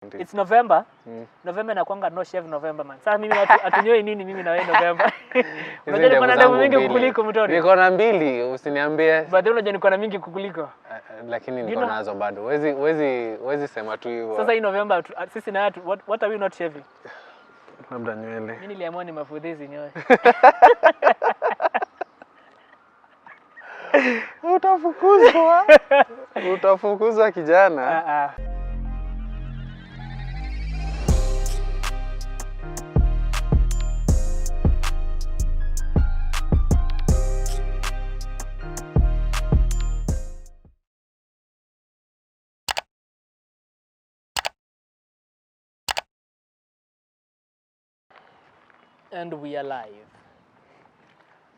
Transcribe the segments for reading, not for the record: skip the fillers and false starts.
It's November. November inakuanga no shave November man. Sasa mimi atunyoi nini mimi na wewe November? Unajua niko na ndevu mingi kukuliko Mutoriah. Niko na mbili, usiniambie. Baadaye unajua niko na mingi kukuliko. Lakini niko nazo bado. Wezi sema tu hivyo. Sasa hii November sisi na what are we not shaving? Labda nywele. Mimi niliamua ni mafudhizi nyoe. Utafukuzwa. Utafukuzwa kijana. And we are live.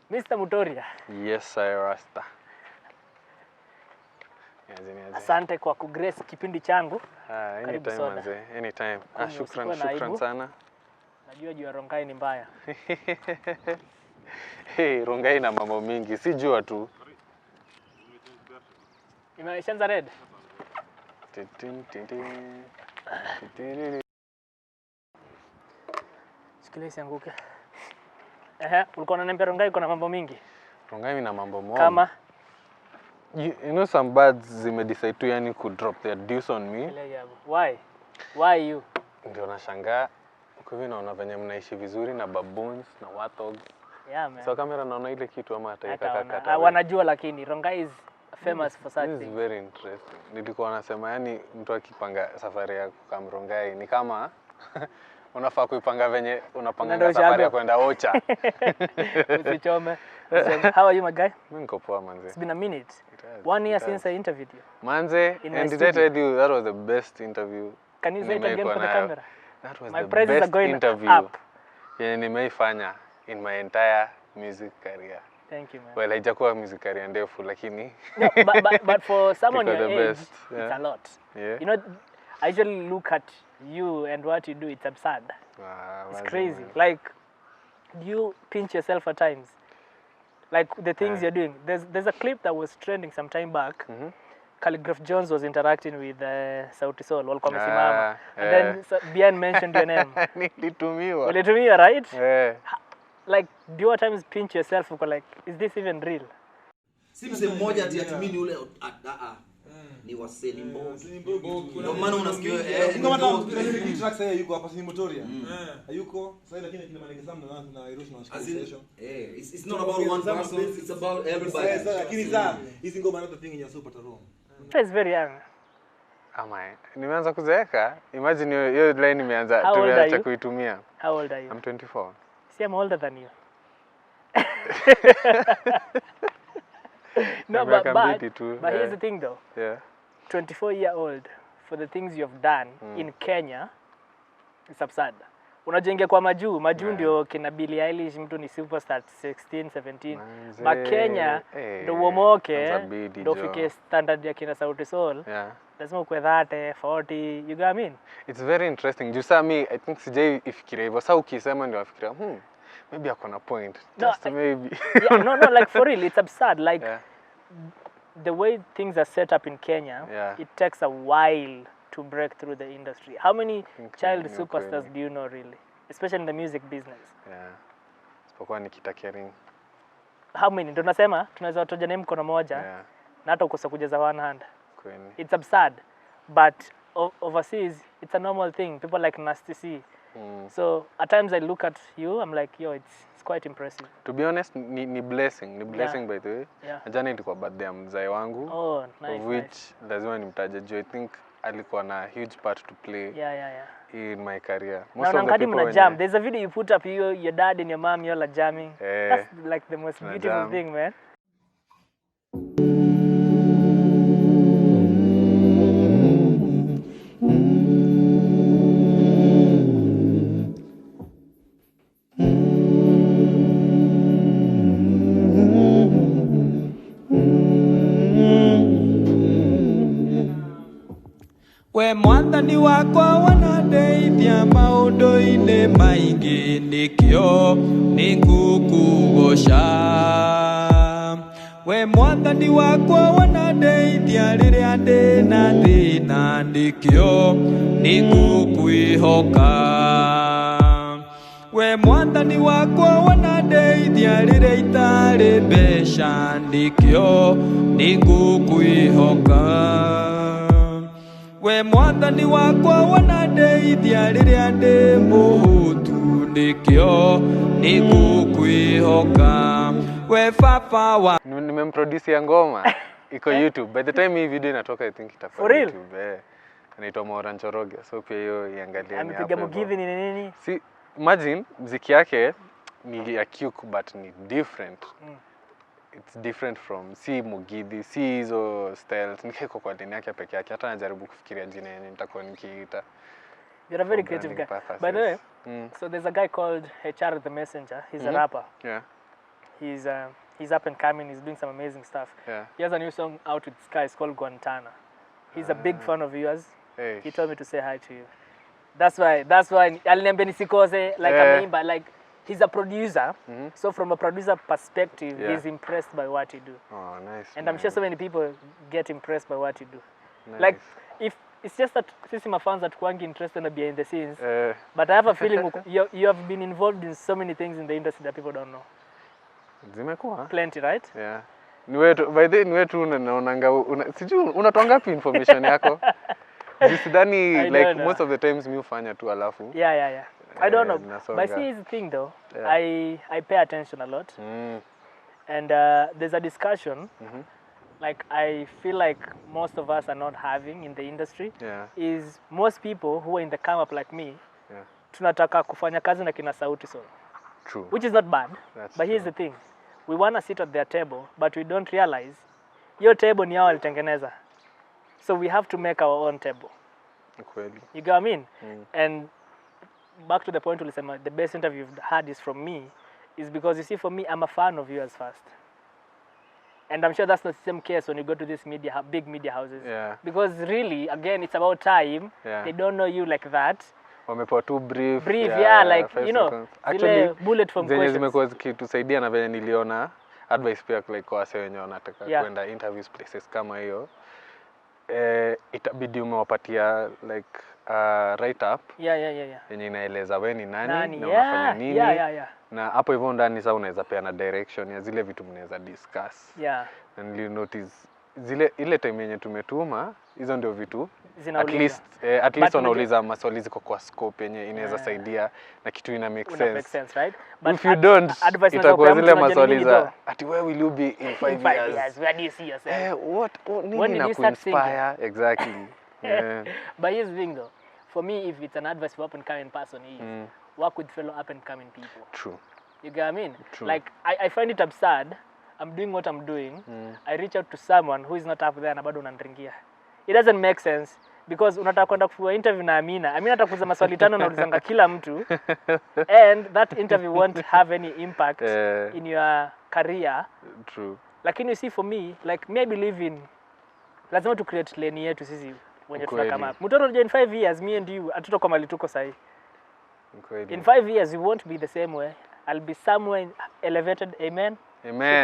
Mr. Mutoriah. Yes, I Rasta. Asante kwa kugrace kipindi changu. Anytime manze, anytime. Shukran sana. Najua jua Rongai ni mbaya. Hey, Rongai na mambo mingi, si jua tu. Imeshaanza red. Sikile sianguke. Ulikuwa unaniambia Rongai kuna mambo mingi? Rongai ina mambo mob. Kama you know some birds zimedecide tu yani could drop their deuce on me. Why you? Ndio nashangaa. Kwa hivyo naona venye mnaishi vizuri na baboons na warthogs. Yeah man. So kamera naona ile kitu ama ataikakata. Wanajua lakini Rongai is famous for such things. This is very interesting. Nilikuwa nasema yani mtu akipanga safari ya kukam Rongai ni kama unafaa kuipanga venye unapanga safari ya kwenda Ocha. Usichome. How are you my guy? Mimi niko poa manze. It's been a minute. 1 year since I interviewed you. Manze, and did I tell you that was the best interview? Can you say it again for the camera? That was my the praises best are going interview up. Yeah, nimeifanya in my entire music career. Thank you man. Well, haijakuwa music career ndefu lakini no, but for someone your age, best. It's a lot. Yeah. You know, I usually look at you and what you do, it's absurd. It's crazy. Man. Like, do you pinch yourself at times? Like the things you're doing. There's a clip that was trending some time back. Calligraph Jones was interacting with Sauti Sol. And then Bian mentioned your name. Nilitumiwa. Ulitumiwa, right? Yeah. Like, do you at times pinch yourself? Like, is this even real? Si mse mmoja ati mimi ule ni waseni mbogi. Ndio maana unasikia hii track sasa yuko hapa si Mutoriah. Hayuko sasa lakini kile maneno sana na Hiroshi na session. It's not about one person, it's about everybody. Lakini za hizi ngoma not the thing in your super room. It's very young. Nimeanza kuzeeka. Imagine hiyo line tumeacha kuitumia. How old are you? I'm 24. See, I'm older than you. No, but here's the thing though. Yeah. 24-year-old for the things you've done in Kenya, it's absurd. Unajenga kwa majuu ndio kina Billie Eilish, mtu ni superstar 16, 17. But Kenya ndo uomoke, ndo fike standard ya kina Sauti Sol. Yeah. Lazima ukwe 30, 40, you get what I mean? It's very interesting. Jusa me, I think sijai ifikiria hivyo. Sasa ukisema ndio nafikiria, maybe akona point. Just maybe. Yeah, no, like for real, it's absurd. Like the way things are set up in Kenya, it takes a while to break through the industry. How many child superstars do you know really? Especially in the music business. Yeah. Sipokuwa nikitakiring. How many? Ndio nasema tunaweza watoja name mkono moja. Na hata ukosa kujaza one hand. Kweli. It's absurd. But overseas it's a normal thing. People like Nasty C. So at times I look at you, I'm like, yo, it's quite impressive. To be honest, ni blessing. Ni blessing by the way. Jana ilikuwa birthday ya mzee wangu. Oh, nice. Of which lazima nimtaje juu. I think alikuwa na huge part to play in my career. Most of the people jam. There's a video you put up, your dad and your mom, you're like jamming. That's like the most beautiful thing, man. We mwathani wakwa wanadeithia maundu-ini maingi nikio ningũkũgoca we mwathani wakwa wanandeithia rĩrĩa ndĩ na thĩna ndĩkĩo nĩngũkwĩhoka we mwathani wakwa wanandeithia rĩrĩa itarĩ mbeca ndĩkĩo nĩngũkwĩhoka we mwathani wakwa wanandeithia rĩrĩa ndĩ mũhũtu ndĩkĩo nĩngũkwĩhoka we baba wa nimemproduce ngoma iko YouTube. By the time hii video inatoka I think itakuwa YouTube. Anaitwa Maura Njoroge. So pia hiyo iangalieni hapo. Amepiga Mugithi ni nini? Si imagine muziki yake ni ya Kyuk but ni different. It's different from si Mugithi, si hizo styles. Nikiko kwa dini yake peke yake. Hata najaribu kufikiria jina yenyewe nitakuwa nikiita. You're a very creative guy. By the way, so there's a guy called HR the Messenger. He's a rapper. Yeah. He's up and coming. He's doing some amazing stuff. Yeah. He has a new song out with Sky. It's called Guantana. He's a big fan of yours. Hey. He told me to say hi to you. That's why aliniambia nisikose like ameimba like he's a producer. So from a producer perspective, he's impressed by what you do. Oh, nice. And I'm sure so many people get impressed by what you do. Nice. Like if it's just that sisi my fans that kwangi interested in behind the scenes. But I have a feeling you have been involved in so many things in the industry that people don't know. Zimekuwa Plenty, right? Yeah. Ni wetu by the way tu unaonanga sijui unatoa ngapi information yako? Jisidani like most of the times mi hufanya tu alafu. Yeah. I don't know. But see is the thing though. I pay attention a lot. And there's a discussion like I feel like most of us are not having in the industry is most people who are in the come up like me. Tunataka kufanya kazi na kina Sauti Sol. True. Which is not bad. But here's the thing. We want to sit at their table, but we don't realize your table ni yao walitengeneza. So we have to make our own table. Kweli. You get what I mean? And back to the point ulisema the best interview you've had is from me is because you see for me I'm a fan of yours first. And I'm sure that's not the same case when you go to these big media houses. Yeah. Because really again it's about time. They don't know you like that. Wamepewa tu brief like you know actually bullet from questions zimekuwa zikitusaidia na venye niliona advice pia like kwa wase wenye wanataka kwenda interviews places kama hiyo itabidi umewapatia like write up yenye inaeleza wewe ni nani na unafanya nini na hapo hivyo ndani sasa unaweza peana direction ya zile vitu mnaweza discuss and you notice ile time yenye tumetuma hizo ndio vitu at least wanauliza maswali ziko kwa scope yenye inaweza saidia na kitu ina make sense right? But if you don't itakuwa zile maswali za ati where will you be in 5 years where do you see yourself nini na kuinspire exactly but here's the thing though for me if it's an advice for up and coming person is work with fellow up and coming people. True. You get what I mean? True. Like I find it absurd. I'm doing what I'm doing. I reach out to someone who is not up there na bado unandringia. It doesn't make sense because unataka kwenda kufanya interview na Amina atakuuliza maswali 5 na ulizanga kila mtu and that interview won't have any impact in your career. True. Lakini you see for me like me I believe in lazima tu create lane yetu sisi wenye tunakama up. Mutoriah in 5 years me and you hatutakuwa mali tuko sahi. In 5 years we won't be the same way. I'll be somewhere elevated. Amen.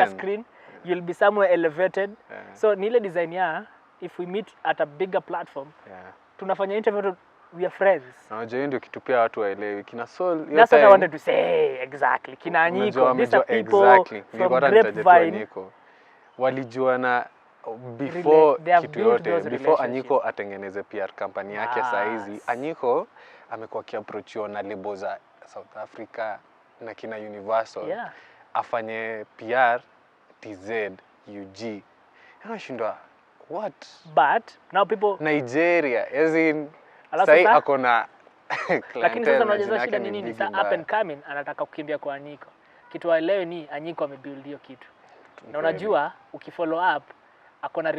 Screen you'll be somewhere elevated. So ni ile design ya if we meet at a bigger platform tunafanya interview we are friends. Unajua ndio kitu pia watu waelewi kina Soul hiyo that's what I wanted to say exactly kina Anyiko these are people from Grapevine walijuana before kitu yote before Anyiko atengeneze PR company yake saizi Anyiko amekuwa kiapproachiwa na lebo za South Africa na kina Universal afanye PR TZ UG anashindwa what but now people Nigeria as in sai akona lakini sasa unajua shida ni nini sasa up and coming anataka kukimbia kwa Anyiko kitu leo ni Anyiko amebuild hiyo kitu na unajua ukifollow up akona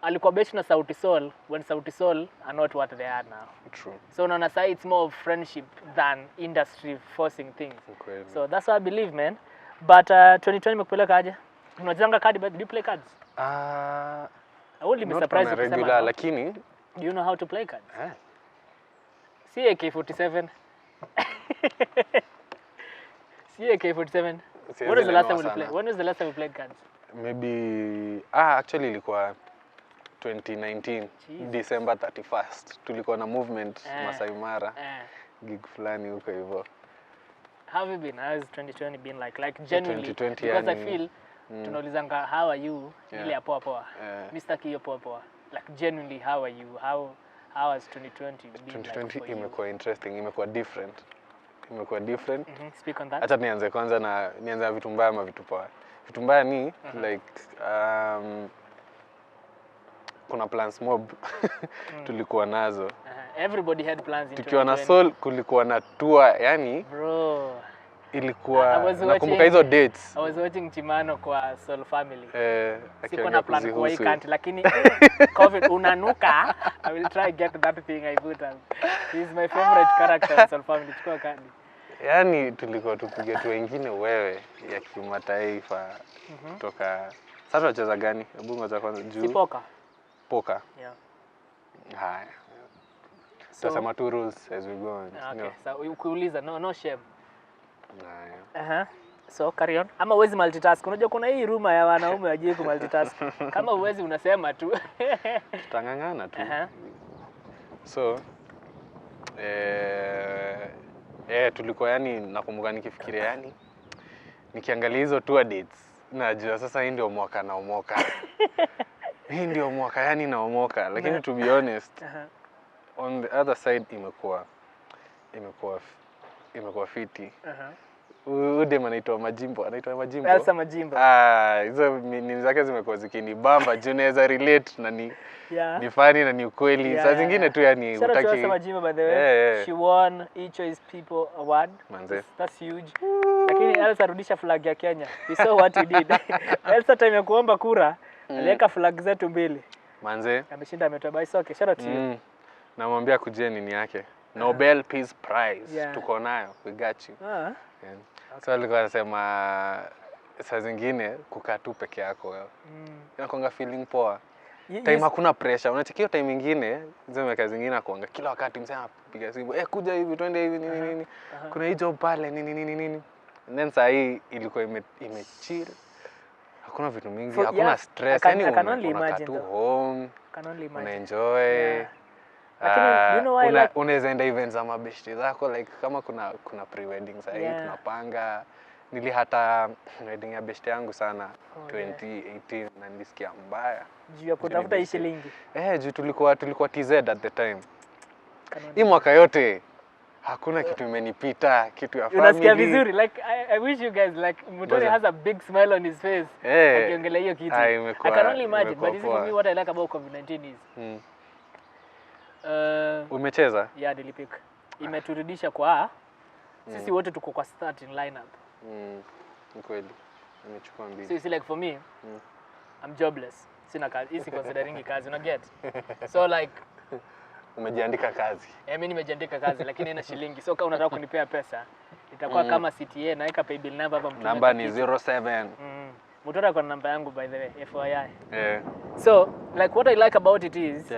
alikuwa best na Sauti Sol when Sauti Sol are not what they are now. True. So unaona sasa it's more of friendship than industry forcing things. Okay. So that's what I believe man. But 2020 mekupeleka aje? Unachanga kadi but do you play cards? I wouldn't be surprised if you say lakini do you know how to play cards? See AK47. See AK47. When was the last time you played cards? Maybe actually ilikuwa 2019 December 31st tulikuwa na movement Masai Mara gig fulani huko hivyo. How have you been? How has 2020 been like genuinely? Because I feel tunaulizanga how are you ile poa poa. Mr. Kiyo poa poa. Like genuinely how are you? How has 2020 been? 2020 imekuwa interesting, imekuwa different. Speak on that. Acha nianze kwanza na vitu mbaya ama vitu poa. Vitu mbaya ni like kuna plans mob tulikuwa nazo. Everybody had plans in 2020. Tukiwa na Soul kulikuwa na tour, yani bro ilikuwa nakumbuka hizo dates. I was watching Chimano kwa Soul Family. Siko na plan kwa hii country lakini COVID unanuka. I will try get that thing I put up. He is my favorite character in Soul Family. Chukua kadi. Yani tulikuwa tupige tu wengine wewe ya kimataifa kutoka. Sasa tunacheza gani? Hebu ngoja kwanza juu. Poker. Yeah. Haya. Tutasema two rules as we go on. Okay. So ukiuliza no shame. Haya. So carry on. Ama uwezi multitask. Unajua kuna hii rumor ya wanaume wajie ku multitask. Kama uwezi unasema tu. Tutangangana tu. So tulikuwa yani nakumbuka nikifikiria yani nikiangalia hizo tour dates najua sasa hii ndio mwaka naomoka. Hii ndio mwaka yani naomoka lakini to be honest on the other side imekuwa fiti. Udem anaitwa Majimbo. Elsa Majimbo. Hizo nini zake zimekuwa zikinibamba juu naweza relate na ni funny na ni ukweli. Saa zingine tu yani utaki. Elsa Majimbo by the way. She won each Choice People Award. Manze. That's huge. Lakini Elsa rudisha flag ya Kenya. We saw what you did. Elsa time ya kuomba kura aliweka flag zetu mbili. Manze. Ameshinda ametoa okay. Shout out to you. Namwambia kuje nini yake. Nobel Peace Prize. Tuko nayo. We got you. So alikuwa anasema saa zingine kukaa tu peke yako wewe. Inakuanga feeling poa. Time hakuna pressure. Unachikia time nyingine, hizo miaka zingine akuanga kila wakati msema anapiga simu, kuja hivi twende hivi nini. Kuna hii job pale nini. And then saa hii ilikuwa imechill. Hakuna vitu mingi, hakuna stress. Yani unakaa tu home. Una enjoy. Lakini you know why unaweza enda events za mabeshte zako like kama kuna pre-wedding sasa hivi tunapanga. Nili hata wedding ya beshte yangu sana 2018 na nilisikia mbaya. Juu ya kutafuta hii shilingi. Juu tulikuwa TZ at the time. Hii mwaka yote hakuna kitu imenipita, kitu ya family. Unasikia vizuri like I wish you guys like Mutoriah has a big smile on his face. Akiongelea hiyo kitu. I can only imagine but this is for me what I like about COVID-19 is. Umecheza? Yeah, nilipika. Imeturudisha kwa sisi wote tuko kwa starting lineup. Ni kweli. Nimechukua mbili. So like for me, I'm jobless. Sina kazi. Hisi considering kazi, una get? So like umejiandika kazi. Mimi nimejiandika kazi lakini ina shilingi. So kama unataka kunipea pesa, itakuwa kama CTA naweka paybill number hapa mtu. Namba ni 07. Mutoriah kwa namba yangu by the way, FYI. So like what I like about it is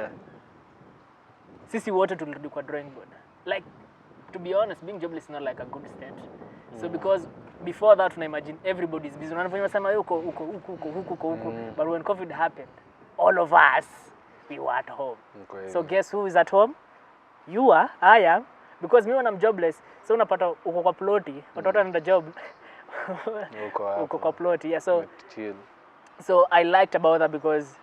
sisi wote tulirudi kwa drawing board. Like to be honest, being jobless is not like a good state. So because before that I imagine everybody's busy. Unafanya sema huko. But when COVID happened, all of us we were at home. So guess who is at home? You are, I am, because me when I'm jobless, so unapata uko kwa ploti, watoto wanaenda job. Uko kwa ploti. Yeah, so I liked about that because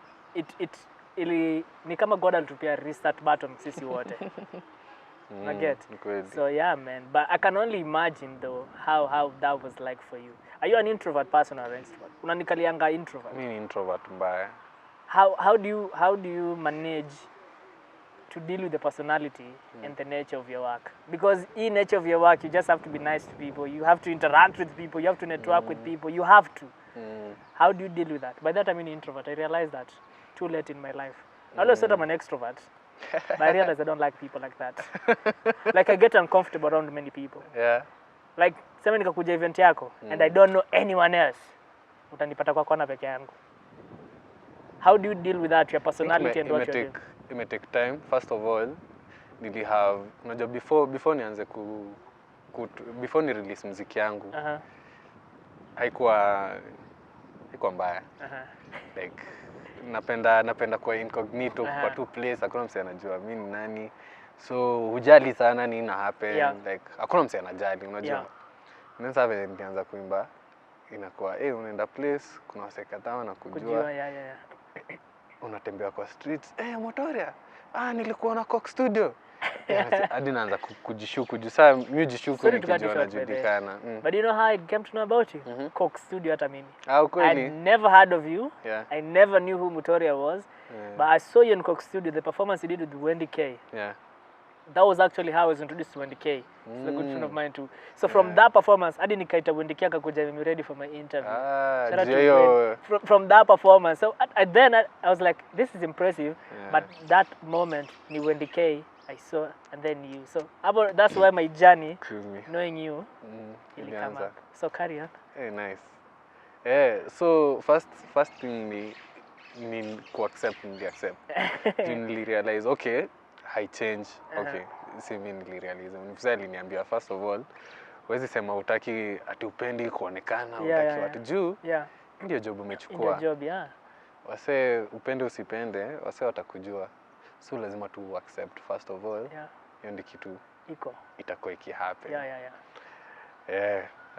ili ni kama God alitupia restart button sisi wote. I get. So yeah man, but I can only imagine though how that was like for you. Are you an introvert person or an extrovert? Unanikalianga introvert. Mimi ni introvert mbaya. How do you manage to deal with the personality and the nature of your work? Because in nature of your work you just have to be nice to people, you have to interact with people, you have to network with people, you have to. How do you deal with that? By that I mean introvert. I realized that too late in my life. I always said I'm an extrovert, but I realized I don't like people like that. Like I get uncomfortable around many people. Yeah. Like sema nikakuja event yako and I don't know anyone else. Utanipata kwa kona peke yangu. How do you deal with that, your personality and what you're doing? It may take time. First of all, nili have unajua before nianze before ni release muziki yangu. Haikuwa iko mbaya. Like napenda kwa incognito kwa tu place, hakuna mse anajua mimi ni nani. So hujali sana nini na happen, like hakuna mse anajali, unajua. Then sasa vile nikianza kuimba inakuwa unaenda place kuna wase kadhaa na kujua. Unatembea kwa streets, Mutoriah, nilikuwa Coke Studio. Hadi naanza kujishuku juu saa mimi jishuku nikijua najulikana. But you know how I came to know about you? Coke Studio hata mimi. Kweli? I never heard of you. I never knew who Mutoriah was. But I saw you in Coke Studio, the performance you did with Wendy K. That was actually how I was introduced to Wendy K. She's a good friend of mine too. So from that performance, hadi nikaita Wendy K akakuja mimi ready for my interview. From that performance. So then I was like, this is impressive. But that moment, ni Wendy K, I saw, and then you. So that's why my journey, knowing you, really come up. So carry on. Nice. So first thing ni accept. You realize, okay, I change. Okay, si mimi nilirealize. Mfuzali aliniambia first of all, huwezi sema utaki atupendi kuonekana, utaki watu juu. Ndio job umechukua. Ndio job, Wase upende usipende, wase watakujua. So lazima tu accept first of all. Hiyo ndio kitu itakuwa ikihappen.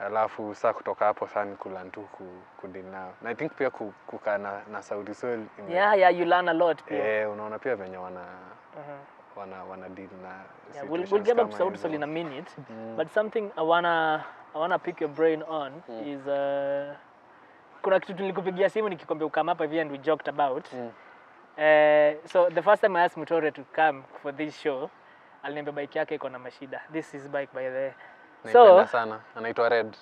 Alafu saa kutoka hapo sana kula ntu kudeal nao. Na I think pia kukaa na Sauti Sol. You learn a lot pia. Unaona pia venye wana deal na we'll get back to Sauti Sol in a minute. But something I wanna pick your brain on is kuna kitu nilikupigia simu nikikwambia ukama hapa hivi and we joked about. So the first time I asked Mutoriah to come for this show, aliniambia bike yake iko na mashida. This is bike by the way. So sana anaitwa Red.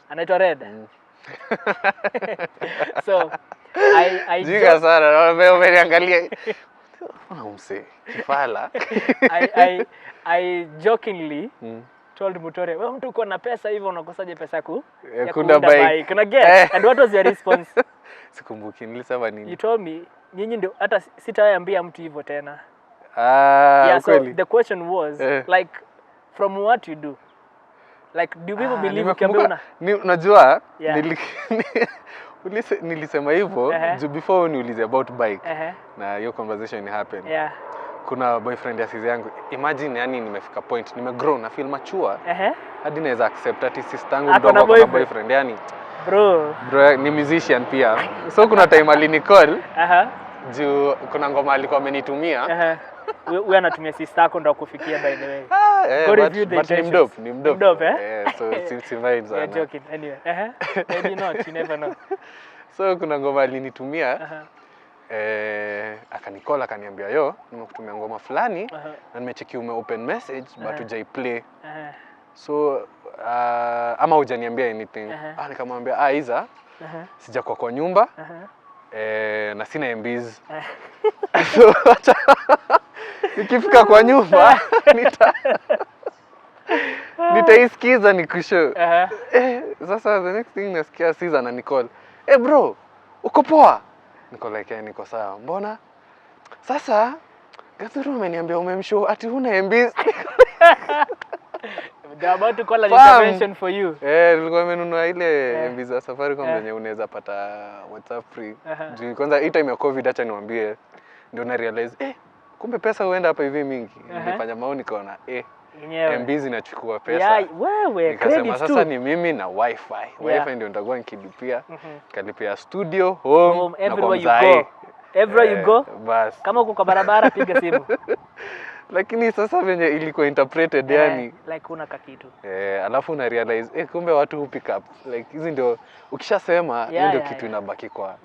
So I Jiga sana naomba umeniangalia. Unamse kifala. I jokingly told Mutoriah, wewe mtu uko na pesa hivyo unakosaje pesa ya kuunda bike? Kuna get. And what was your response? Sikumbuki nilisema nini. You told me nyinyi ndio hata sitaambia mtu hivyo tena. So the question was like from what you do. Like do people believe ukiambiwa unajua nilisema hivyo before niulize about bike na hiyo conversation happen. Kuna boyfriend ya sisi yangu, imagine yani nimefika point nimegrow na feel mature hadi naweza accept ati sister yangu mdogo kwa boyfriend yani bro ni musician pia. So kuna time alinicall juu kuna ngoma alikuwa amenitumia wewe anatumia sister yako ndo kufikia by the way. But ni mdope. So si vibes you're joking anyway. Maybe not, you never know. So kuna ngoma alinitumia akanikola akaniambia nimekutumia ngoma fulani na nimecheki open message but hujaiplay. So ama hujaniambia anything. Nikamwambia Iza sijakuwa kwa nyumba na sina MBs. So nikifika kwa nyumba nitaisikiza nikushow. Sasa the next thing nasikia Caesar na Nicole, bro uko poa? Niko like niko sawa. Mbona? Sasa Gathuru ameniambia umemshow ati huna MBs. They're about to call an intervention for you. Nilikuwa nimenunua ile MBs za Safaricom zenye unaweza pata WhatsApp free. Juu kwanza hii time ya COVID acha niwaambie ndio na realize kumbe pesa huenda hapa hivi mingi. Nilifanya maoni kaona MBs inachukua pesa. Wewe nikasema sasa ni mimi na wifi. Wifi ndio nitakuwa nikilipia. Kalipia studio, home na kwa mzai. Everywhere you go. Bas. Kama uko kwa barabara piga simu. Lakini sasa venye ilikuwa interpreted yani like una kakitu. Alafu una realize kumbe watu pick up. Like hizi ndio ukishasema ndio kitu inabaki kwa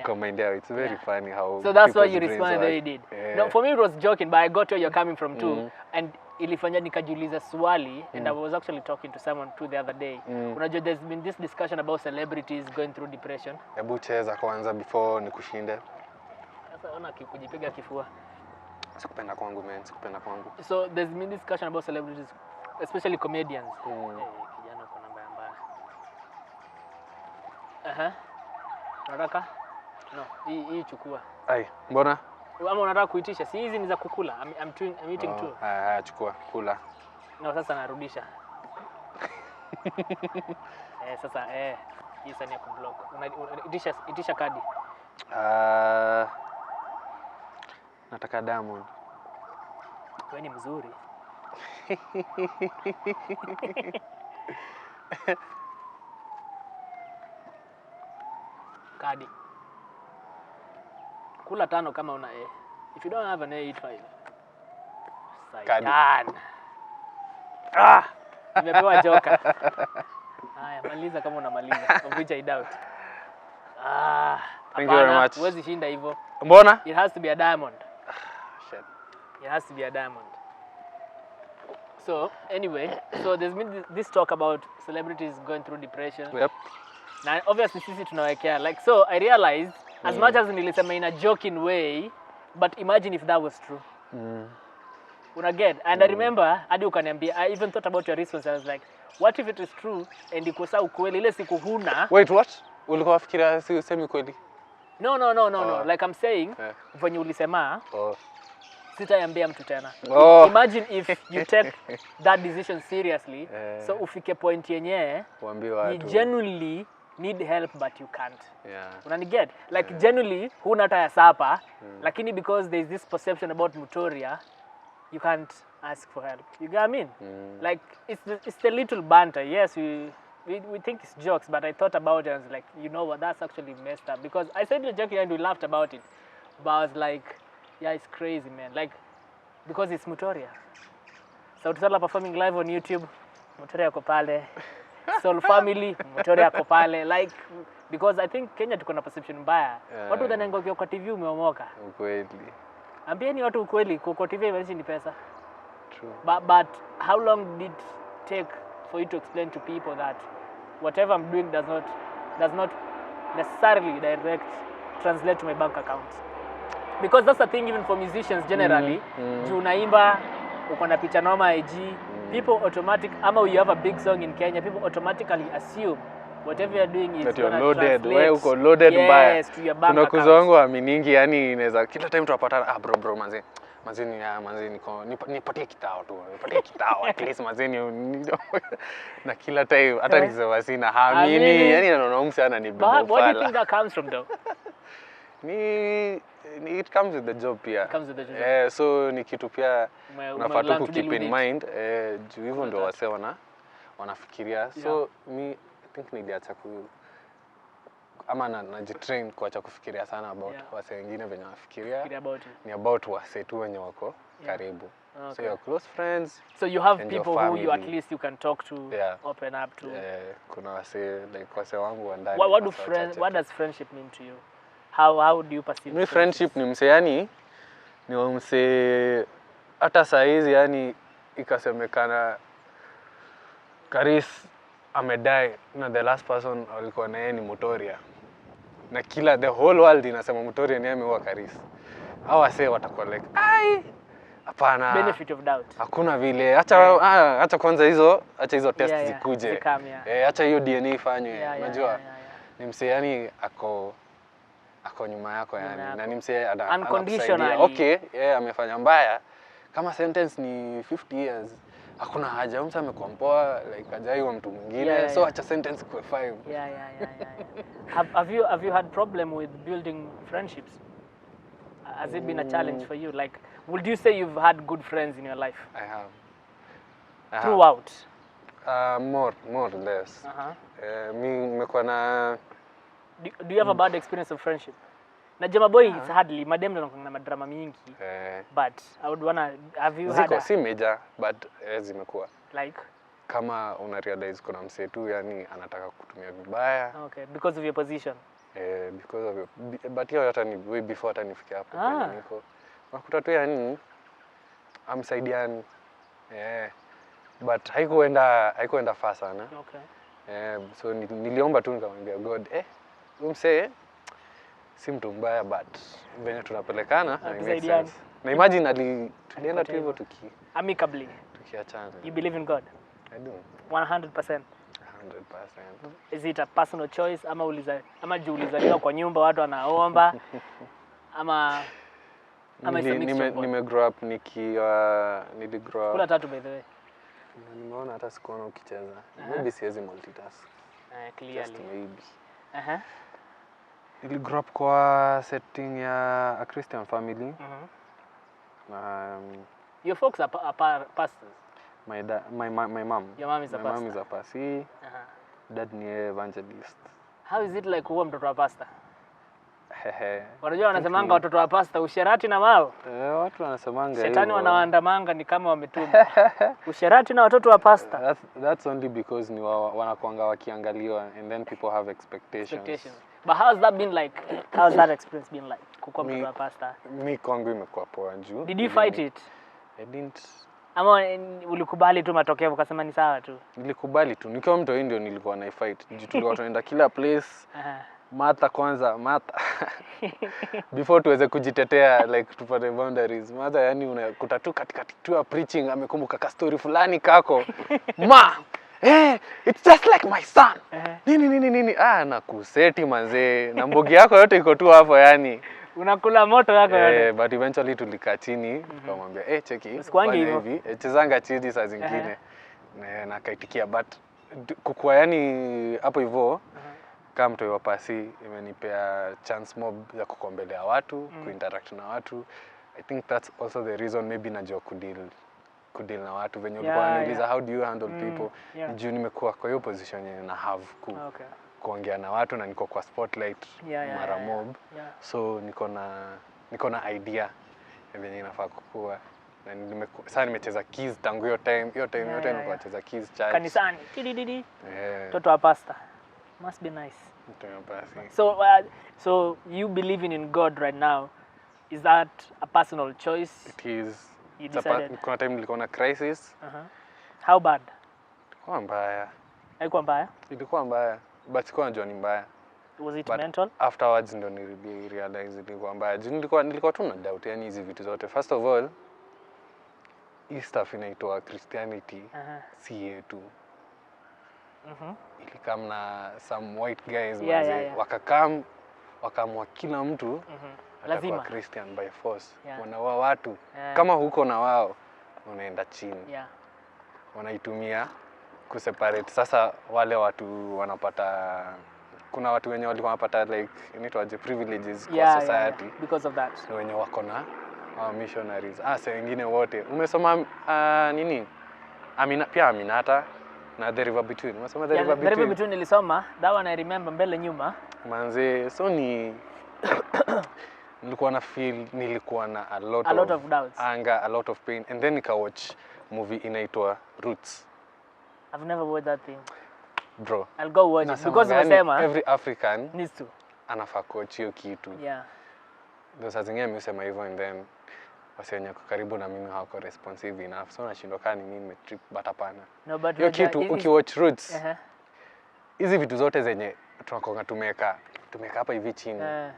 kwa mind yao. It's very funny how. So that's why you responded the way you did. No, for me it was joking, but I got where you're coming from too. And ilifanya nikajiuliza swali and I was actually talking to someone too the other day. Unajua there's been this discussion about celebrities going through depression. Hebu cheza kwanza before nikushinde. Sasa ona kujipiga kifua. Sikupenda kwangu man, sikupenda kwangu. So there's been discussion about celebrities, especially comedians. Kijana uko namba mbaya. Unataka? No, hii chukua. Ai, mbona? Ama unataka kuitisha? Si hizi ni za kukula. I'm eating too. Chukua, kula. No, sasa narudisha. Sasa Yes, ni kublock. Itisha kadi. Nataka Diamond. Wewe ni mzuri. Kadi. Kula 5 kama una A. If you don't have an A, eat 5. Kadi. Nimepewa joka. Haya, maliza kama unamaliza. Of which I doubt. Thank you very much. Huwezi shinda hivyo. Mbona? It has to be a diamond. Shit. It has to be a diamond. So, anyway, so there's been this talk about celebrities going through depression. Yep. Now, obviously, sisi tunawekea. Like, so I realized, as much as nilisema in a joking way, but imagine if that was true. Unaget? And I remember, hadi ukaniambia, I even thought about your response. I was like, what if it is true and ikosa ukweli ile siku huna? Wait, what? Ulikuwa fikiria semi kweli? No. Like I'm saying, venye ulisema, sitaiambia mtu tena. Imagine if you take that decision seriously, so ufike point yenye, you genuinely need help but you can't. Unaniget? Like genuinely, huna hata ya sapa, lakini because there is this perception about Mutoriah, you can't ask for help. You get what I mean? Like it's the little banter. Yes, we think it's jokes, but I thought about it and was like, you know what, that's actually messed up. Because I said the joke and we laughed about it, but I was like, yeah, it's crazy, man. Like, because it's Mutoriah. Sauti Sol performing live on YouTube, Mutoriah ko pale. Soul Family, Mutoriah ko pale. Like, because I think Kenya tuko na perception mbaya. Watu wanangoja kwa TV umeomoka. Ukweli. Ambieni watu ukweli, kwa TV haiwezi ni pesa. True. But how long did it take for you to explain to people that whatever I'm doing does not necessarily translate to my bank account? Because that's the thing even for musicians generally. Juu unaimba, uko na picha noma IG, people ama you have a big song in Kenya, people automatically assume whatever you're doing is going to translate. Wewe uko loaded mbaya. Yes, to your bank account. Kuna kuzo wangu aminingi, yani inaweza kila time tunapatana, bro manzi niko nipatie kitao tu. Nipatie kitao at least manzi na kila time hata nikisema sina hamini, yani naona sana ni bebo fala. What do you think that comes from though? It comes with the job pia. It comes with the job. So ni kitu pia unafaa tu keep in mind juu hivyo ndio wase wanafikiria. So I think niliacha ama najitrain kuacha kufikiria sana about wase wengine venye wanafikiria. Ni about wase tu wenye wako karibu. Okay. So your close friends. So you have people who you at least you can talk to, open up to. Kuna wase like wase wangu wa ndani. What does friendship mean to you? How do you perceive friendship? Ni mse yani ni mse hata saa hizi yani ikasemekana Karis amedai na the last person alikuwa na yeye ni Mutoriah. Na the whole world inasema Mutoriah ni ameua Karis. Hao wase watakuwa like hapana. Benefit of doubt. Hakuna vile. Acha kwanza hizo test zikuje. Acha hiyo DNA ifanywe. Unajua? Ni mse yani ako nyuma yako yani. Na ni mse unconditionally. Okay, amefanya mbaya. Kama sentence ni 50 years. Hakuna haja mtu amekompoa like ajaiwa mtu mwingine so acha sentence kwa 5. Have you had problem with building friendships? Has it been a challenge for you? Like, would you say you've had good friends in your life? I have. Throughout? More or less. Nimekuwa na Do you have a bad experience of friendship? Na Jama boy it's hardly madem na madrama mingi. But I would have you had si major but zimekuwa. Like kama una realize kuna mse tu yani anataka kutumia vibaya. Okay, because of your position. Because of your but hiyo hata ni way before hata nifike hapo kwenye niko. Nakuta tu yani amsaidiani. But haikuenda fast sana. Okay. So niliomba tu nikamwambia God, umse si mtu mbaya but venye tunapelekana make sense. Na imagine tulienda tu hivyo amicably tukiachana. You believe in God? I do. 100%. 100%. Is it a personal choice ama ulizaliwa kwa nyumba watu wanaomba ama grow up niligrow up. Kula tatu by the way. Nimeona hata sikuona ukicheza. Maybe siwezi multitask. Clearly. Just maybe. Nili grow up kwa setting ya a Christian family. Your folks are pastors? My mom. Your mom is a pastor? My mom is a pastor. Dad ni evangelist. How is it like kuwa mtoto wa pastor? Wanajua wanasemanga watoto wa pastor usherati na mao. Watu wanasemanga hivyo. Shetani wanawaandamanga ni kama wametuma. Usherati na watoto wa pastor. That's only because ni wanakuanga wakiangaliwa and then people have expectations. But how's that been like? How's that experience been like? Kukuwa mtoto wa pastor. Mi kwangu imekuwa poa juu. Did you fight it? I didn't. Ama ulikubali tu matokeo ukasema ni sawa tu? Nilikubali tu. Nikiwa mtoi ndio nilikuwa na fight. Juu tulikuwa tunaenda kila place. Mata kwanza, mata. Before tuweze kujitetea like tupate boundaries. Mata yani unakuta tu katikati tu preaching amekumbuka ka story fulani kako. Ma, it's just like my son. Nini. Na kuseti manze. Na mbogi yako yote iko tu hapo yani. Unakula moto yako yote. But eventually tulikaa chini, tukamwambia cheki. Fanya hivi, chezanga chini saa zingine. Na kaitikia but kukua yani hapo hivyo. Kama mtu wa pasi imenipea chance mob ya kukombelea watu, kuinteract na watu. I think that's also the reason maybe najua kudeal na watu venye ulikuwa unaniuliza how do you handle people. Juu nimekuwa kwa hiyo position yenye na have kuongea na watu na niko kwa spotlight mara mob. So niko na idea venye inafaa kukua. Na sasa nimecheza keys tangu hiyo time nilikuwa nacheza keys church. Kanisani. Toto wa pastor. Must be nice. So you believing in God right now, is that a personal choice? It is. You decided? Kuna time nilikuwa na crisis. How bad? Ilikuwa mbaya. Haikuwa mbaya? Ilikuwa mbaya, but sikuwa najua ni mbaya. Was it mental? Afterwards ndo realize ilikuwa mbaya. Nilikuwa tu na doubt yani hizi vitu zote. First of all, hii stuff inaitwa Christianity si yetu. Ilikam na some white guys wakamwa kila mtu atakuwa Christian by force. Wanaua watu kama huko na wao unaenda chini. Wanaitumia kuseparate. Sasa wale watu wanapata, kuna watu wenye walikuwa wanapata like inaitwaje privileges kwa society because of that. Wenye wako na missionaries. Sasa wengine wote umesoma nini? Pia Aminata na The River Between. Umesoma The River Between? The River Between nilisoma. That one I remember mbele nyuma. Manze, so nilikuwa na feel nilikuwa na a lot of doubts. Anger, a lot of pain, and then nika watch movie inaitwa Roots. I've never watched that thing. Bro, I'll go watch it because umesema every African needs to anafaa kuwatch hiyo kitu. Ndio saa zingine nimesema hivyo and then wasenye karibu na mimi hawako responsive enough. So nashindwa kani mimi nimetrip but hapana. Hiyo kitu ukiwatch Roots. Hizi vitu zote zenye tunakonga tumeka hapa hivi chini.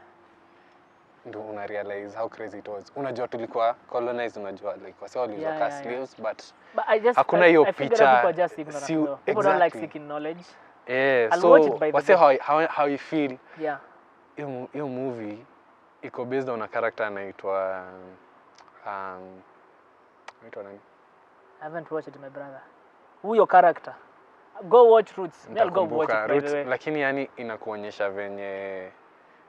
Ndio una realize how crazy it was. Unajua tulikuwa colonized, unajua like wase walizoka slaves but hakuna hiyo picha. People don't like seeking knowledge. So wase how you feel. Hiyo movie iko based on a character anaitwa nani? I haven't watched it, my brother. Who your character? Go watch Roots. I'll go watch it by the way. Lakini yani inakuonyesha venye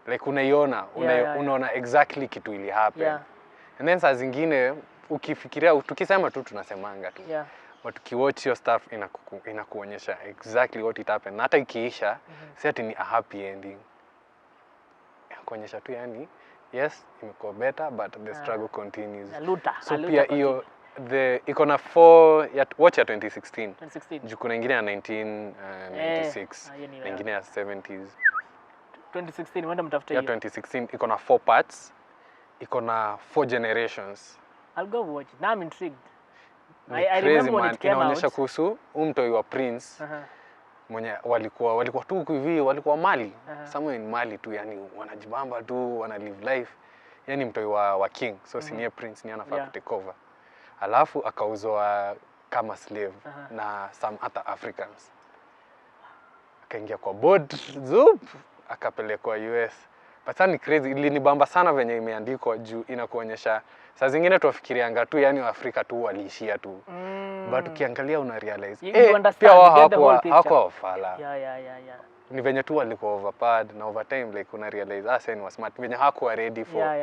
like unaona exactly kitu ili happen. And then saa zingine ukifikiria tukisema tu tunasemanga tu. But ukiwatch your stuff inakuonyesha exactly what it happened. Na hata ikiisha si ati ni a happy ending. Inakuonyesha tu yani yes, imekuwa better but the struggle continues. So pia hiyo iko na 4 watch ya 2016. Juu kuna ingine ya 1996, na ingine ya 70s. 2016 wenda mtafute hiyo. Ya 2016 iko na 4 parts. Iko na 4 generations. I'll go watch it. Now I'm intrigued. I remember when it came out. Inaonyesha kuhusu mtoi wa Prince. Mwenye walikuwa tu hivi, walikuwa Mali. Somewhere in Mali tu yani wanajibamba tu, wana live life. Yani mtoi wa king. So senior Prince ni anafaa take over. Alafu akauzwa kama slave na some other Africans. Akaingia kwa board, akapelekwa US. But ni crazy, ilinibamba sana venye imeandikwa juu inakuonyesha saa zingine tuwafikirianga tu yani Afrika tu waliishia tu. But ukiangalia una realize pia wao hako wafala. Yeah. Ni venye tu walikuwa overpowered na over time like una realize Arsenal was smart venye hakuwa ready for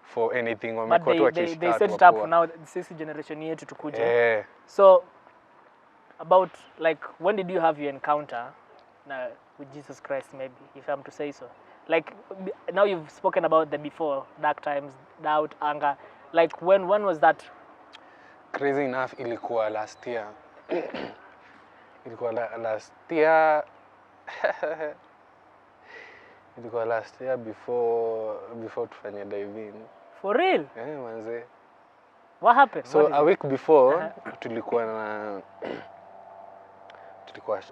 for anything wamekuwa tu wakishika. They set it up now this generation yetu tukuja. So about like when did you have your encounter with Jesus Christ, maybe if I'm to say so? Like now you've spoken about the before, dark times, doubt, anger. Like when was that? Crazy enough, ilikuwa last year. Ilikuwa last year. Ilikuwa last year before tufanye dive in. For real? Manze. What happened? So a week before tulikuwa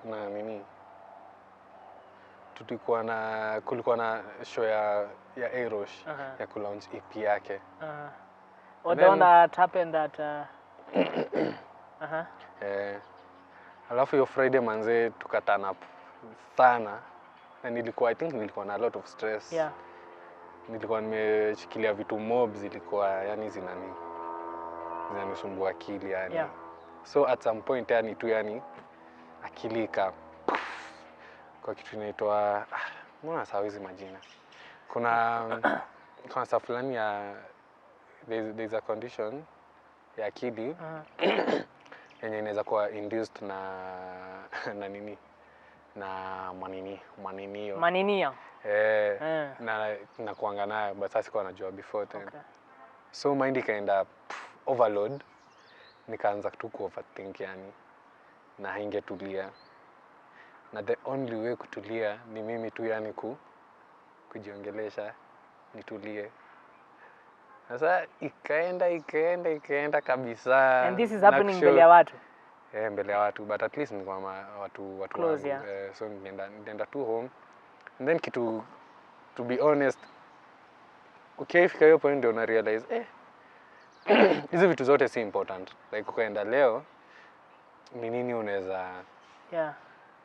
na nini? Kulikuwa na show ya Erosh ya kulaunch EP yake. Or the one that happened at alafu yo Friday manze tukatana up sana na I think nilikuwa na a lot of stress. Yeah. Nilikuwa nimeshikilia vitu mobs ilikuwa yani zinanisumbua akili yani. Yeah. So at some point yani akili kwa kitu inaitwa mbona sawizi majina. Kuna saa fulani ya there's a condition ya akili yenye inaweza kuwa induced na nini na maninio. Na kuanga nayo but sasa sikuwa najua before then. Okay. So mind ikaenda overload, nikaanza tu overthink yani na haingetulia. Na the only way kutulia ni mimi tu yani kujiongelesha nitulie. Sasa ikaenda kabisa. And this is happening mbele ya watu? Mbele ya watu, but at least ni kwa watu close, yeah. So nilienda tu home. And then to be honest, ukifika hiyo point ndio una realize hizo vitu zote si important. Like ukaenda leo ni nini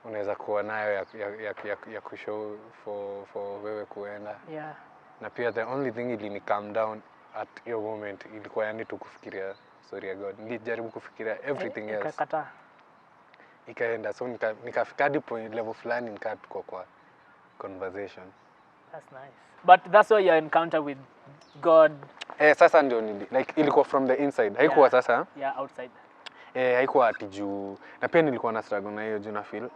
unaweza kuwa nayo ya kushow for wewe kuenda. Yeah. Na pia the only thing ili calm down at your moment ilikuwa yani tu kufikiria story ya God. Nilijaribu kufikiria everything else. Ikakataa. Ikaenda so nikafika hadi point level fulani tuko kwa conversation. That's nice. But that's why your encounter with God. Sasa ndio like ilikuwa from the inside. Haikuwa sasa. Yeah, outside. Haikuwa ati juu. Na pia nilikuwa na struggle na hiyo juu na feel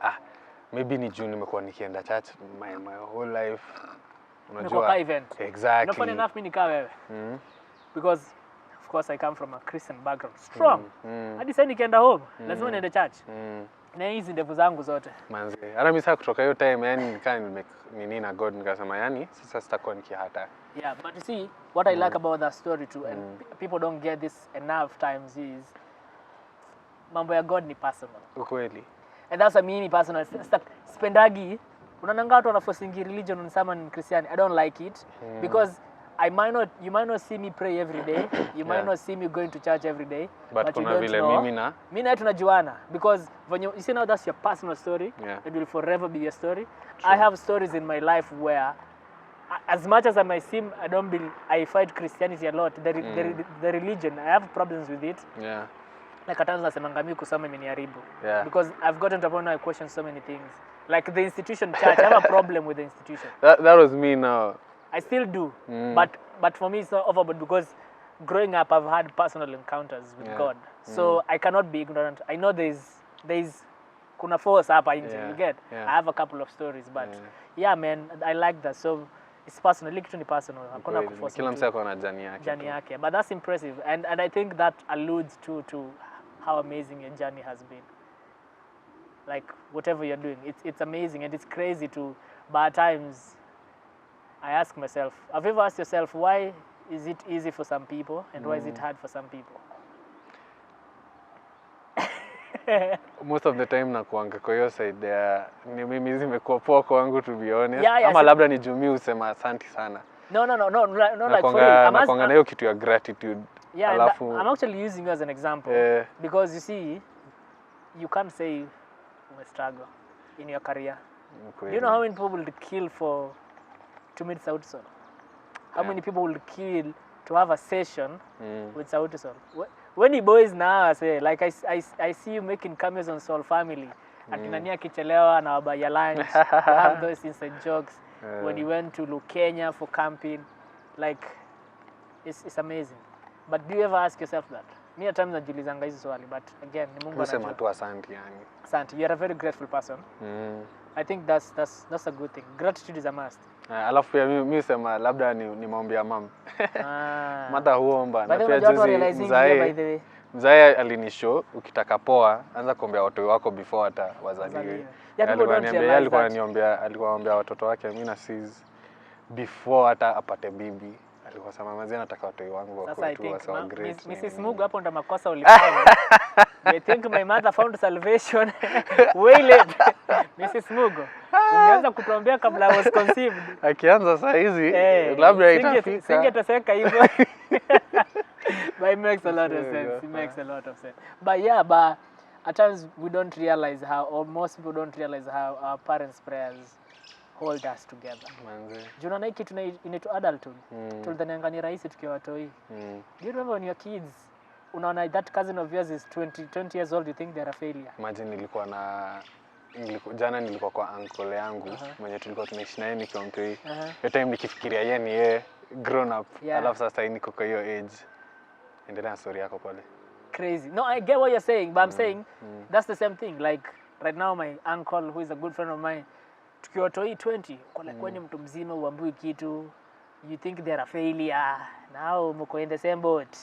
maybe ni juu nimekuwa nikienda church my whole life. Unajua event. Exactly. Not funny enough mimi nikaa wewe. Because of course I come from a Christian background. Strong. Hadi sasa nikienda home, lazima niende church. Na hizi ndevu zangu zote. Manzi. Hata mimi sasa kutoka hiyo time yani nikaa nini na God nikasema yani sasa sitakuwa nikihata. Yeah, but you see what I like about that story too and people don't get this enough times is mambo ya God ni personal. Ukweli. And that's a mini personal. Spendagi unananga watu wanaforcing religion on someone Christian. I don't like it because you might not see me pray every day. You might not see me going to church every day. But you don't know. Mimi na tunajuana because when you see now that's your personal story. It will forever be your story. True. I have stories in my life where as much as I fight Christianity a lot. The religion, I have problems with it. Yeah. Like at times nasemanga mimi kusoma imeniharibu. Because I've gotten to a point where I question so many things. Like the institution church, I have a problem with the institution. That was me now. I still do. But for me it's not overboard because growing up I've had personal encounters with God. So I cannot be ignorant. I know there's kuna force hapa nje. You get? I have a couple of stories but yeah man, I like that. So it's personal. Kitu ni personal. Hakuna kuforce. Kila mtu ako na jani yake. But that's impressive and I think that alludes to how amazing your journey has been. Like whatever you're doing, it's amazing and it's crazy too. But at times I ask myself, have you ever asked yourself why is it easy for some people and why is it hard for some people? Most of the time nakuanga kwa hiyo side ya ni mimi zimekuwa poa kwangu to be honest. Ama labda ni jumi usema asante sana. No like for real. Nakuanga na hiyo kitu ya gratitude. Yeah, I'm actually using you as an example because you see you can't say you struggle in your career. Do you know how many people would kill to meet Sauti Sol? how many people will kill to have a session with Sauti Sol. When the boys now say, like I see you making cameos on Soul Family. Akinania kichelewa na wabaya lunch. You have those inside jokes. When you went to Kenya for camping, like it's amazing. But do you ever ask yourself that? Me at times najulizanga hizo swali, but again ni Mungu anajua. Usema tu asante yani. Asante, you are a very grateful person. I think that's a good thing. Gratitude is a must. Alafu pia mimi sema labda ni maombi ya mama. Mata huomba na pia juzi mzae alinishow ukitaka poa anza kuombea watoto wako before hata wazaliwe. Alikuwa ananiambia watoto wake mimi na sis before hata apate bibi. Alikuwa sema mazee nataka watoto wangu wakuwe tu wasawa great. Mrs. Mugu hapo ndo makosa ulifanya. I think my mother found salvation way late. Mrs. Mugu, ungeanza kutuambia kabla I was conceived. Akianza saa hizi labda itafika. Singeteseka hivyo. But it makes a lot of sense. It makes a lot of sense. But yeah, but at times we don't realize how, or most people don't realize how our parents' prayers hold us together. Juna na hiki inaitwa adulthood. Tulidhanianga ni rahisi tukiwa watoi. Do you remember when your kids unaona that cousin of yours is 20 years old, you think they're a failure? Imagine jana nilikuwa kwa uncle yangu mwenye tulikuwa tunaishi naye nikiwa mtoi. Hiyo time nikifikiria yeye ni grown up. Alafu sasa niko kwa hiyo age. Endelea story yako pale. Crazy. No, I get what you're saying, but I'm saying that's the same thing. Like right now my uncle who is a good friend of mine, tukiwa toi 20, kwa like when mtu mzima uambiwi kitu, you think they're a failure. Now mko in the same boat.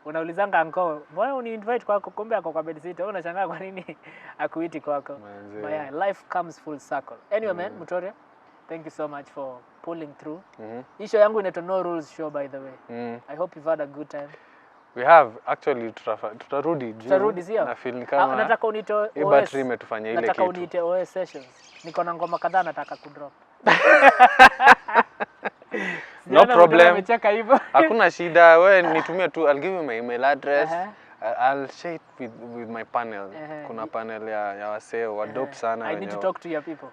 Unaulizanga uncle, mbona uni-invite kwako kumbe ako kwa bed sitter? Unashangaa kwa nini akuiti kwako? But yeah, life comes full circle. Anyway man, Mutoriah, thank you so much for pulling through. Show yangu inaitwa No Rules Show by the way. I hope you've had a good time. We have actually tutarudi sio? Na feel kama nataka unite OS. Battery imetufanya ile kitu. Nataka unite OS sessions. Niko na ngoma kadhaa nataka kudrop. No problem. Hakuna shida. Wewe nitumie tu, I'll give you my email address. I'll share it with my panel. Kuna panel ya wasee wa dope sana. I need to talk to your people.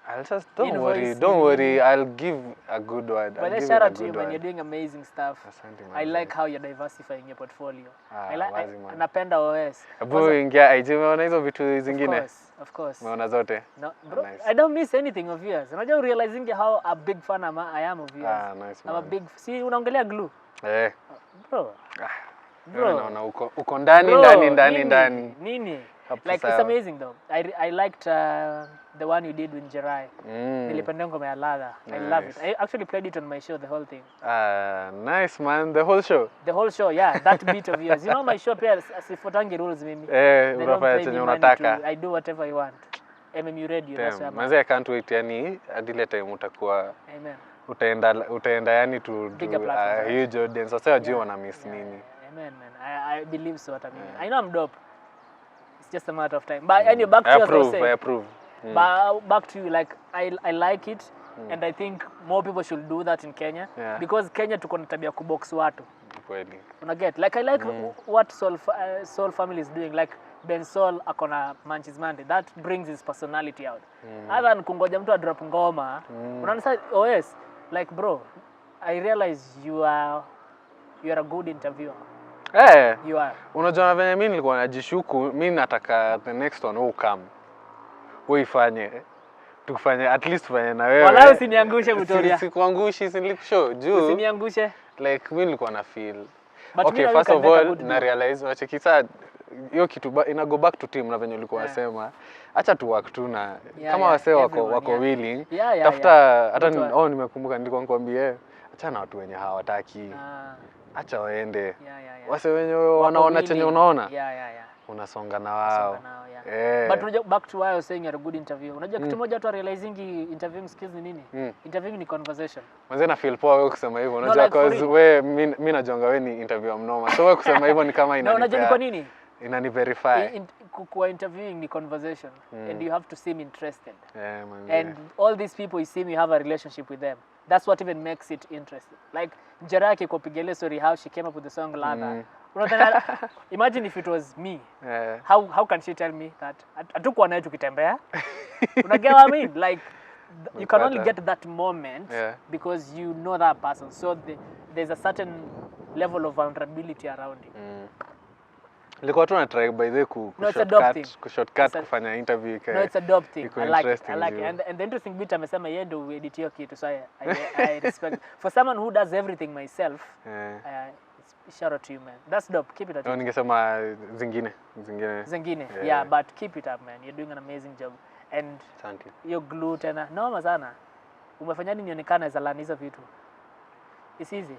I'll just don't worry. I'll give a good word. But let's shout out to you, man. You're doing amazing stuff. I like how you're diversifying your portfolio. Napenda OS. Abu ingia IG umeona hizo vitu zingine? Of course. Umeona zote? No, bro, nice. I don't miss anything of yours. Unajua realizing how a big fan I am of yours. Nice, I'm a big unaongelea glue. Bro. Naona uko ndani. Nini? Like it's amazing though. I liked the one you did with Jerai. Nilipenda ngoma ya ladha. I love it. I actually played it on my show, the whole thing. Nice man, the whole show. The whole show, yeah, that beat of yours. You know my show pia sifutangi rules mimi. Unafanya chenye unataka. I do whatever you want. MMU radio, that's why. Manze I can't wait yani adile time utakuwa. Amen. Utaenda yani to huge audience. Sasa wajua wana miss nini. Amen man. I believe so hata mimi. I know I'm dope. It's just a matter of time. But anyway, back to you. I approve. But back to you, like I like it, and I think more people should do that in Kenya because Kenya tuko na tabia kubox watu. Kweli. Unaget? Like I like what Soul Family is doing. Like Ben Soul akona Manchis Monday. That brings his personality out. Other than kungoja mtu drop ngoma, unaona OS. Like bro, I realize you are a good interviewer. You are. Unajua venye mimi nilikuwa najishuku, mimi nataka the next one come. Uifanye. Tukufanye at least fanye na wewe. Wala usiniangushe Mutoriah. Sikuangushi, nilikushow juu. Usiniangushe. Like mimi nilikuwa na feel. Okay, first of all na realize unachekisa hiyo kitu ina go back to team na venye ulikuwa unasema. Acha tu work tu na kama wasee wako willing. Tafuta hata nimekumbuka nilikuwa nikwambie acha na watu wenye hawataki. Acha waende. Wase wenye wanaona chenye unaona. Unasonga na wao. But back to why I was saying you're a good interviewer. Unajua kitu moja watu realizing interviewing skills ni nini? Interviewing ni conversation. Mwanzo na feel poa wewe kusema hivyo. Unajua cause wewe mimi najonga wewe ni interviewer mnoma. So wewe kusema hivyo ni kama inani. Unajua ni kwa nini? Inani verify. Kwa interviewing ni conversation and you have to seem interested. And all these people you seem you have a relationship with them. That's what even makes it interesting. Like Jeraki kopigele story how she came up with the song Ladha. Imagine if it was me. How can she tell me that? Hatukuwa naye tukitembea. Unaget what I mean? Like you can only get that moment because you know that person. So there's a certain level of vulnerability around you. Nilikuwa tu na try by the shortcut kufanya interview No, it's a dope thing. I like it. And the interesting bit amesema yeye ndio edit hiyo kitu, so I respect. For someone who does everything myself, shout out to you, man. That's dope. Keep it up. Ningesema zingine. Yeah, but keep it up, man. You're doing an amazing job. And thank you. You're glued tena. Noma sana. Umefanya nini nionekane za lani hizo vitu? It's easy.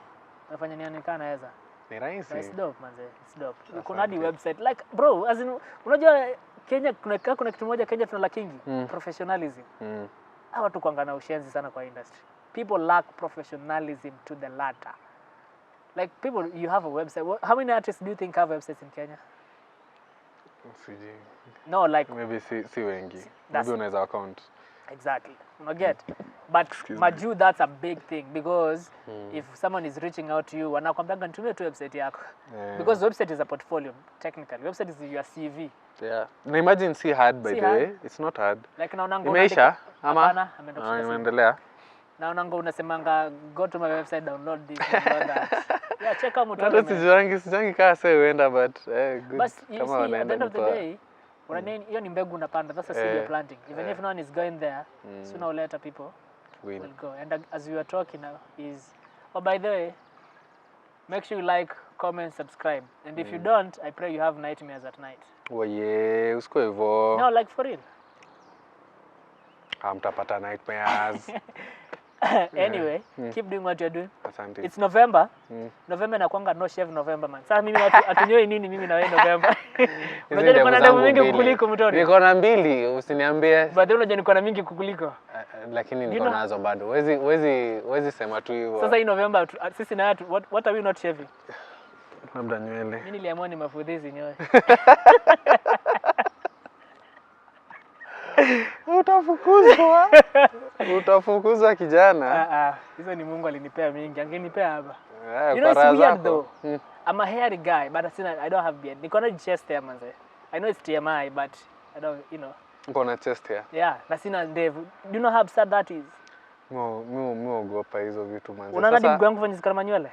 Umefanya nionekane eza. Ni rahisi. It's dope, man. It's dope. Kuna hadi website. Like, bro, as in, unajua Kenya kuna kitu moja Kenya tunalakingi, professionalism. Hawa watu kuangana ushenzi sana kwa industry. People lack professionalism to the latter. Like people, you have a website. How many artists do you think have websites in Kenya? No, like maybe si wengi. Maybe unaweza account. Exactly. Get. But Maju, that's a big thing because if someone is reaching out to you, wanakwambia nitumie tu website yako. Because website is a portfolio technically. Website is your CV. Yeah. Na imagine si hard by the way. It's not hard. Like naonanga imeisha ama imeendelea. Naonanga unasemanga go to my website, download this, download that. Yeah, check out Mutoriah. Sijangi kaa sasa uenda but good. But you see, at the end of the day, hiyo ni mbegu unapanda. That's a seed you're planting. Even if no one is going there, sooner or later people will go. And as we were talking now is, by the way, make sure you like, comment, subscribe. And if you don't, I pray you have nightmares at night. Oh yeah, usko hivyo. No, like for real. Hamtapata nightmares. Anyway, keep doing what you're doing. Asante. It's November. November inakuanga no shave November, man. Sasa mimi atunyoi nini mimi na wewe November? Unajua niko na ndevu mingi kukuliko Mutoriah. Niko na mbili, usiniambie. But unajua niko na mingi kukuliko. Lakini niko nazo bado. Wezi sema tu hivyo. Sasa hii November sisi na watu what are we not shaving? Labda nywele. Mimi niliamua ni mafudhizi nyoe. Utafukuzwa kijana. Hizo ni Mungu alinipea mingi, angenipea hapa. You know, it's weird though. I'm a hairy guy, but I don't have beard. Niko na chest hair manze. I know it's TMI, but I don't, you know. Niko na chest hair. Yeah, na sina ndevu. Do you know how absurd that is? Mimi ogopa hizo vitu manze. Unaona mguu wangu fanya zikana manywele?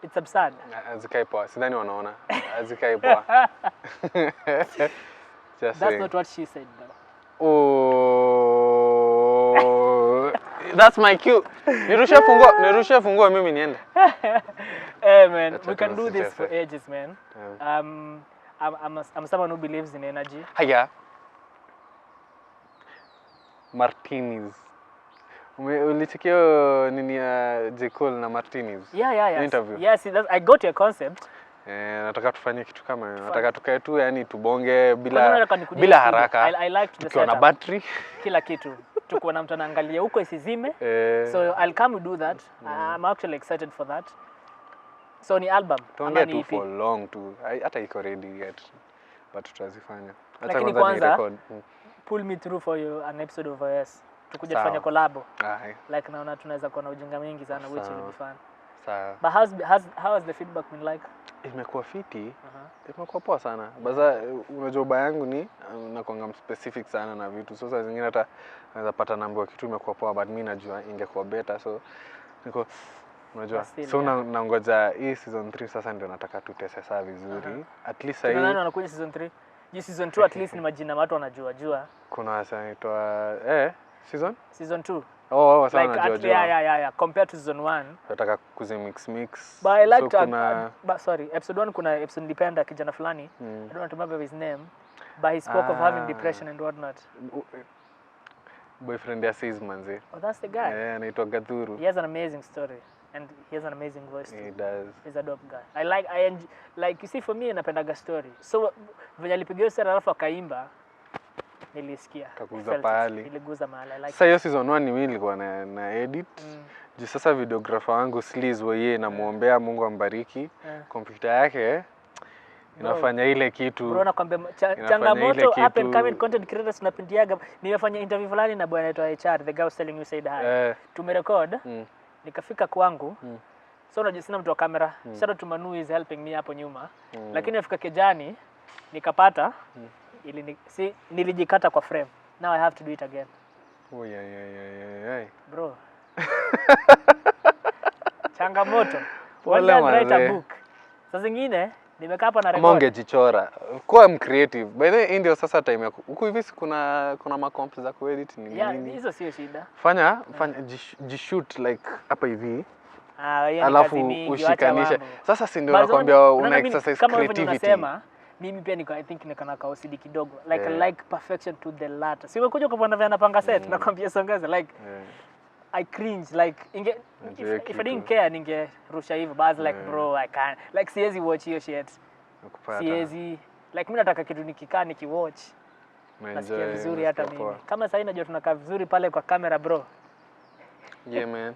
It's absurd. Azikai poa. Sidhani wanaona. Azikai poa. That's not what she said though. Oh, that's my cue. Nirushe funguo mimi niende. Hey man, we can do this for ages, man. I'm someone who believes in energy. Haya. Martinis. Ulichekio nini ya J. Cole na Martinis? Yeah. Interview. Yes, I got your concept. Nataka tufanye kitu kama hiyo. Nataka tukae tu yani tubonge bila haraka. I liked the setup. Tukiwa na battery. Kila kitu. Tuko na mtu anaangalia huko isizime. So I'll come do that. I'm actually excited for that. So ni album ama ni EP? For long tu. Hata iko ready yet. But tutazifanya. Lakini kwanza pull me through for you an episode of OS. Tukuja tufanye collab. Like naona tunaweza kuwa na ujinga mingi sana which will be fun. Sawa. But how has the feedback been like? Imekuwa fiti. Imekuwa poa sana. Baza unajua baba yangu ni nakuanga specific sana na vitu. So saa zingine hata naweza pata namba kitu imekuwa poa but mimi najua ingekuwa better so niko unajua so nangoja hii season 3 sasa ndio nataka tutese saa vizuri. At least nani anakuja season 3? Hii season 2 at least ni majina watu wanajua. Kuna wanaitwa season 2. Oh, sana like yeah. Compared to season 1. Nataka mix. But I like episode 1 kuna episode nilipenda kijana fulani. I don't remember his name, but he spoke of having depression and whatnot. Boyfriend ya Sis manze. Oh, that's the guy. Anaitwa Gadhuru. He has an amazing story and he has an amazing voice too. He does. He's a dope guy. Like you see for me napendaga story. So venye alipigia sera alafu akaimba nilisikia. Kakuza pahali. Niliguza mahali. Like sasa hiyo season 1 ni mimi nilikuwa na edit. Juu sasa videographer wangu Sleaze weye namuombea Mungu ambariki. Kompyuta yake inafanya ile kitu. Bro nakwambia changamoto up and coming content creators tunapindiaga. Nimefanya interview fulani na bwana anaitwa HR, the guy was telling you said hi. Tumerecord. Nikafika kwangu. So unajua sina mtu wa kamera. Shout out to Manu is helping me hapo nyuma. Lakini nafika kejani nikapata nilijikata kwa frame. Now I have to do it again. Oh yeah. Bro. Changamoto. Pole write a book. Sasa zingine nimekaa hapa na record. Monge jichora. Kuwa creative. By the way, ndio sasa time ya huku hivi kuna macomps za kuedit nini. Yeah, hizo sio shida. Fanya jishoot like hapa hivi. Alafu ushikanishe. Sasa si ndio nakwambia una exercise creativity. Kama unasema mimi pia I think nikana ka OCD kidogo. Like I like perfection to the latter. Si umekuja kupanda vya napanga set nakwambia songeza like I cringe like if I didn't care ningerusha hivyo but like bro I can't like siwezi watch hiyo shit. Siwezi like mimi nataka kitu nikikaa nikiwatch. Nasikia vizuri hata mimi. Kama sasa najua tunakaa vizuri pale kwa kamera bro. Yeah man.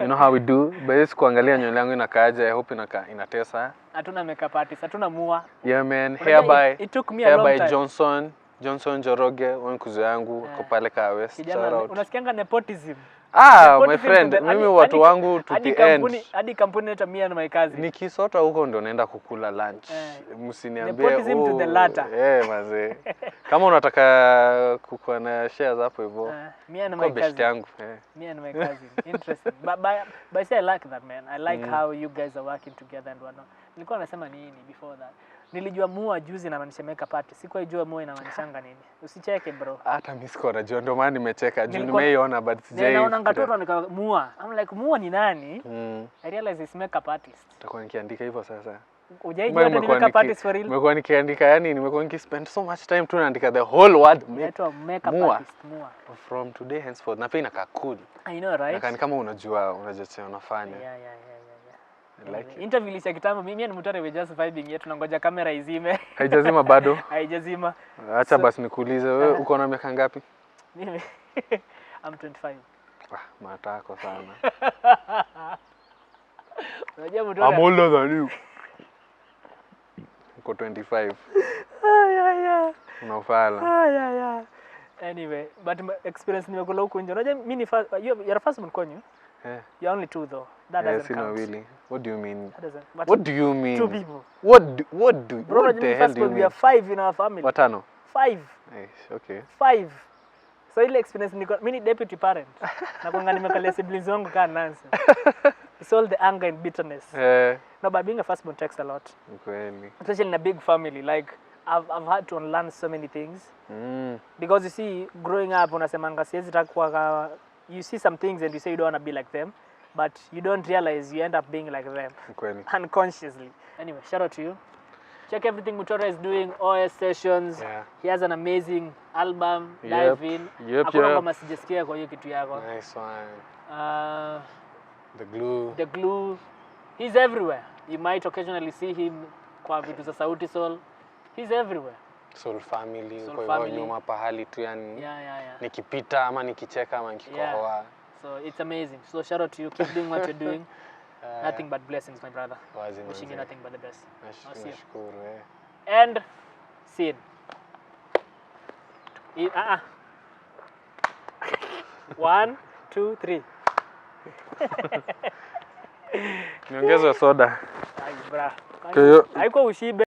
You know how we do. But kuangalia nywele yangu inakaaje, I hope inatesa. Hatuna makeup artist, hatuna mua. Yeah man. It took me a long time. Johnson Joroge, wankuzo yangu kwa pale Karis. Shout out. Unasikianga nepotism. My friend, mimi watu wangu to the end. Hadi kampuni yetu mimi na my cousin. Nikisota huko ndo naenda kukula lunch. Msiniambie nepotism to the latter. Mazee. Kama unataka kukuwa na shares hapo hivyo. Mimi na my cousin. Yangu. Me and my cousin. Interesting. But I like that man. I like how you guys are working together and whatnot. Nilikuwa nasema nini before that? Nilijua mua juzi na maanisha makeup artist. Sikuwa mua inamaanishanga nini. Usicheke bro. Hata mimi siko najua ndio maana nimecheka. Juu nimeiona but sijai. Naona ngatoto nikamua. I'm like mua ni nani? I realize it's makeup artist. Nitakuwa nikiandika hivyo sasa. Ujaijua ni makeup artist for real? Nimekuwa nikiandika yani nimekuwa nikispend so much time tu naandika the whole word makeup artist mua. From today henceforth na pia inakaa cool. I know right? Na kama unajua chenye unafanya. Yeah. Like interview ilisa kitambo mimi na Mutoriah we just vibing yetu tunangoja kamera izime. Haijazima bado? Haijazima. Acha basi nikuulize wewe uko na miaka ngapi? Mimi I'm 25. Matako sana. Unajua Mutoriah? I'm older than you. Uko 25. Yeah. Unaofala. Yeah. Anyway, but my experience nimekula huko nje. Unajua mimi you're first born kwenyu? Yeah. You're only two though. That doesn't count. Really. What do you mean? That doesn't. What do you mean? Two people. What the hell do you mean? We are 5 in our family. Watano? 5. Okay. 5. So ile experience niko mimi ni deputy parent. Na kwanga nimekalia siblings wangu kana Nancy. It's all the anger and bitterness. No, but being a firstborn takes a lot. Really. Especially in a big family, like I've had to unlearn so many things. Because you see, growing up, unasemanga siwezi takuwa you see some things and you say you don't want to be like them, but you don't realize you end up being like them. Really. Unconsciously. Anyway, shout out to you. Check everything Mutoriah is doing, OS sessions. Yeah. He has an amazing album, Dive In. Hakuna ngoma sijasikia kwa hiyo kitu yako. Nice one. The Glue. He's everywhere. You might occasionally see him kwa vitu za Sauti Sol. He's everywhere. Soul Family. Kwa hiyo nyuma pahali tu yani. Yeah. Nikipita ama nikicheka ama nikikohoa. Yeah. So it's amazing. So shout out to you. Keep doing what you're doing. Nothing but blessings, my brother. Wishing you nothing but the best. Nashukuru. And scene. 1, 2, 3. Niongeze soda. Ai bra. Haiko ushibe.